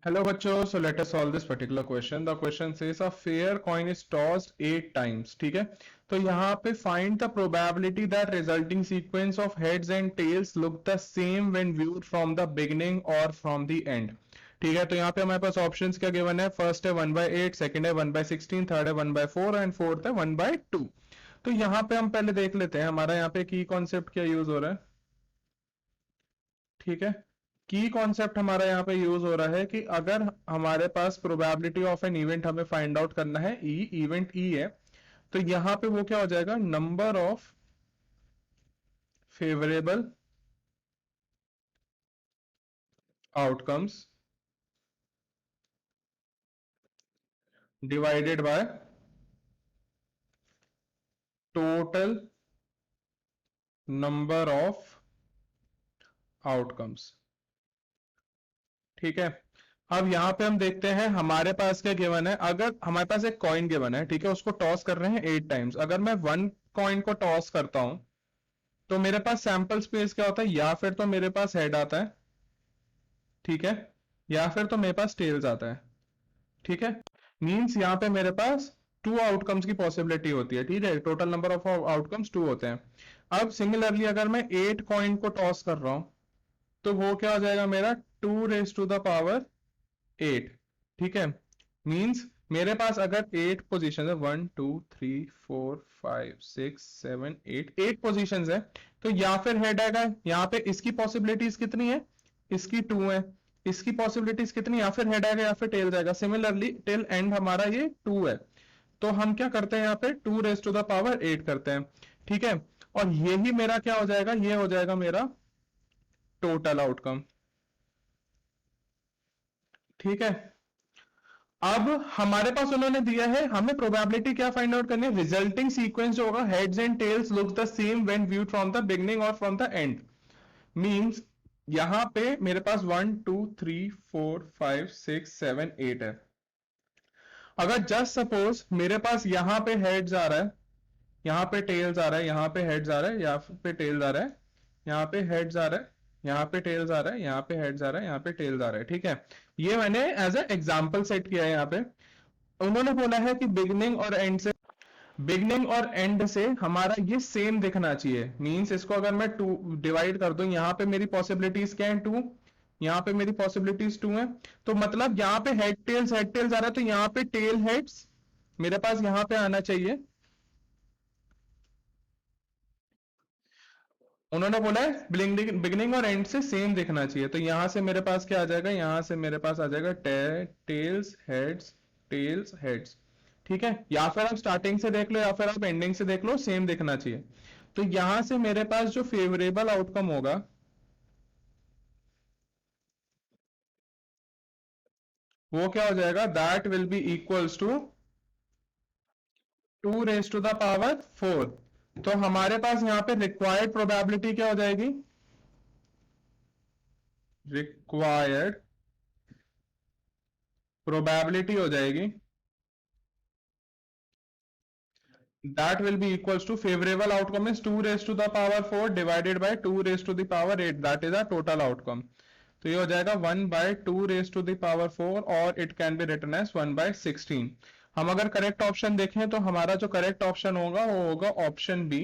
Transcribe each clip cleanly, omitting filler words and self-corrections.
Hello बच्चों, so let us solve this particular question. The question says a fair coin is tossed 8 times. ठीक है, तो यहाँ पे find the probability that resulting sequence of heads and tails look the same when viewed from the beginning or from the end. ठीक है, तो यहाँ पे हमारे पास ऑप्शंस क्या गिवन है? फर्स्ट है 1/8, सेकंड है 1/16, थर्ड है 1/4 एंड फोर्थ है 1/2. तो यहाँ पे हम पहले देख लेते हैं हमारा यहाँ पे की कॉन्सेप्ट क्या यूज हो रहा है. ठीक है, की कॉन्सेप्ट हमारा यहाँ पे यूज हो रहा है कि अगर हमारे पास प्रोबेबिलिटी ऑफ एन इवेंट हमें फाइंड आउट करना है, इवेंट ई है, तो यहां पे वो क्या हो जाएगा? Number of favourable outcomes divided by total number of outcomes. ठीक है, अब यहां पे हम देखते हैं हमारे पास क्या गिवन है. अगर हमारे पास एक कॉइन गिवन है, ठीक है, उसको टॉस कर रहे हैं 8 टाइम्स. अगर मैं वन कॉइन को टॉस करता हूं तो मेरे पास सैंपल स्पेस क्या होता है? या फिर तो मेरे पास हेड आता है, ठीक है, या फिर तो मेरे पास टेल्स आता है. ठीक है, मींस यहां पे मेरे पास टू आउटकम्स की पॉसिबिलिटी होती है. ठीक है, total number of outcomes two होते हैं. अब सिमिलरली अगर मैं 8 कॉइन को टॉस कर रहा हूं तो वो क्या हो जाएगा मेरा? 2 raised to the power 8. ठीक है, मींस मेरे पास अगर 8 पोजीशन है, 1 2 3 4 5 6 7 8, 8 पोजीशन है, तो या फिर हेड आएगा. यहाँ पे इसकी पॉसिबिलिटीज कितनी है? इसकी 2 है. इसकी पॉसिबिलिटीज कितनी? या फिर हेड आएगा या फिर टेल जाएगा. सिमिलरली टिल एंड हमारा ये 2 है, तो हम क्या करते हैं यहाँ पे? 2 raised to the power 8 करते हैं. ठीक है, और यही मेरा क्या हो जाएगा? ये हो जाएगा मेरा टोटल आउटकम. ठीक है, अब हमारे पास उन्होंने दिया है, हमें प्रोबेबिलिटी क्या फाइंड आउट करनी है? रिजल्टिंग सीक्वेंस जो होगा heads and tails look the same when viewed from the beginning और फ्रॉम द एंड. मींस यहां पे मेरे पास 1 2 3 4 5 6 7 8 है. अगर जस्ट सपोज मेरे पास यहां पे हेड्स आ रहा है, यहां पे टेल्स आ रहा है, यहां पे हेड्स आ रहा है, यहाँ पे टेल्स आ रहा है, यहाँ पे हेड्स आ रहा है, यहाँ पे टेल्स आ रहा है, यहाँ पे हेड्स आ रहा है, यहाँ पे टेल्स आ रहा है. ठीक है, ये मैंने एज ए एग्जाम्पल सेट किया है. यहाँ पे उन्होंने बोला है कि बिगनिंग और एंड से हमारा ये सेम दिखना चाहिए. मींस इसको अगर मैं टू डिवाइड कर दूं, यहां पे मेरी पॉसिबिलिटीज क्या है? 2. यहां पे मेरी पॉसिबिलिटीज 2 है, तो मतलब यहां पे हेड टेल्स आ रहा है, तो यहां पे टेल हेड्स मेरे पास यहां पे आना चाहिए. उन्होंने बोला है बिगनिंग और एंड से सेम दिखना चाहिए, तो यहां से मेरे पास क्या आ जाएगा? यहां से मेरे पास आ जाएगा टेल्स हेड्स. ठीक है, या फिर आप स्टार्टिंग से देख लो या फिर आप एंडिंग से देख लो, सेम दिखना चाहिए. तो यहां से मेरे पास जो फेवरेबल आउटकम होगा वो क्या हो जाएगा? That will be equals to 2 raised to the power 4. तो हमारे पास यहां पे रिक्वायर्ड प्रोबेबिलिटी क्या हो जाएगी? रिक्वायर्ड प्रोबेबिलिटी हो जाएगी, that will be equals to favorable outcome is 2 raised to the power 4 divided by 2 raised to the power 8, that is a total outcome. तो ये हो जाएगा 1/2 raised to the power 4 और it can be written as 1/16. हम अगर correct option देखें तो हमारा जो करेक्ट ऑप्शन होगा वो होगा option B.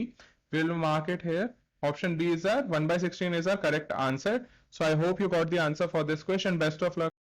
Will mark it here. Option B is a 1/16 is a correct answer. So I hope you got the answer for this question. Best of luck.